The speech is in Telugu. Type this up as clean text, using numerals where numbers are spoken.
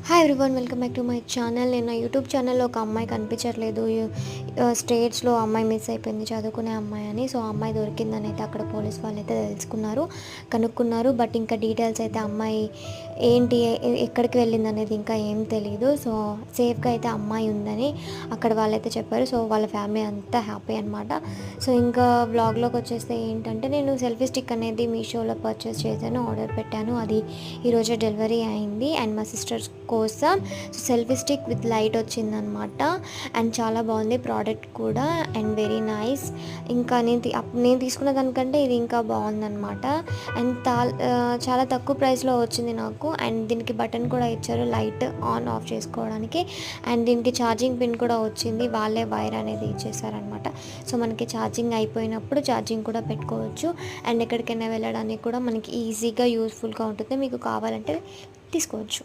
Hi everyone, welcome back to my channel. నేను నా యూట్యూబ్ ఛానల్లో ఒక అమ్మాయి కనిపించట్లేదు. స్టేట్స్లో అమ్మాయి మిస్ అయిపోయింది, చదువుకునే అమ్మాయి అని. సో ఆ అమ్మాయి దొరికిందని అయితే అక్కడ పోలీస్ వాళ్ళు అయితే కనుక్కున్నారు. బట్ ఇంకా డీటెయిల్స్ అయితే అమ్మాయి ఏంటి, ఎక్కడికి వెళ్ళింది అనేది ఇంకా ఏం తెలియదు. సో సేఫ్గా అయితే అమ్మాయి ఉందని అక్కడ వాళ్ళైతే చెప్పారు. సో వాళ్ళ ఫ్యామిలీ అంతా హ్యాపీ అనమాట. సో ఇంకా వ్లాగ్లోకి వచ్చేస్తే ఏంటంటే, నేను సెల్ఫీ స్టిక్ అనేది మీషోలో పర్చేస్ చేశాను, ఆర్డర్ పెట్టాను. అది ఈరోజే డెలివరీ అయింది. అండ్ మా సిస్టర్స్ కోసం సెల్ఫీ స్టిక్ విత్ లైట్ వచ్చిందనమాట. అండ్ చాలా బాగుంది ప్రోడక్ట్ కూడా, అండ్ వెరీ నైస్. ఇంకా నేను తీసుకున్న దానికంటే ఇది ఇంకా బాగుందనమాట. అండ్ చాలా తక్కువ ప్రైస్లో వచ్చింది నాకు. అండ్ దీనికి బటన్ కూడా ఇచ్చారు లైట్ ఆన్ ఆఫ్ చేసుకోవడానికి. అండ్ దీనికి ఛార్జింగ్ పిన్ కూడా వచ్చింది, వాళ్ళే వైర్ అనేది ఇచ్చేసారనమాట. సో మనకి ఛార్జింగ్ అయిపోయినప్పుడు ఛార్జింగ్ కూడా పెట్టుకోవచ్చు. అండ్ ఎక్కడికైనా వెళ్ళడానికి కూడా మనకి ఈజీగా యూస్ఫుల్గా ఉంటుంది. మీకు కావాలంటే తీసుకోవచ్చు.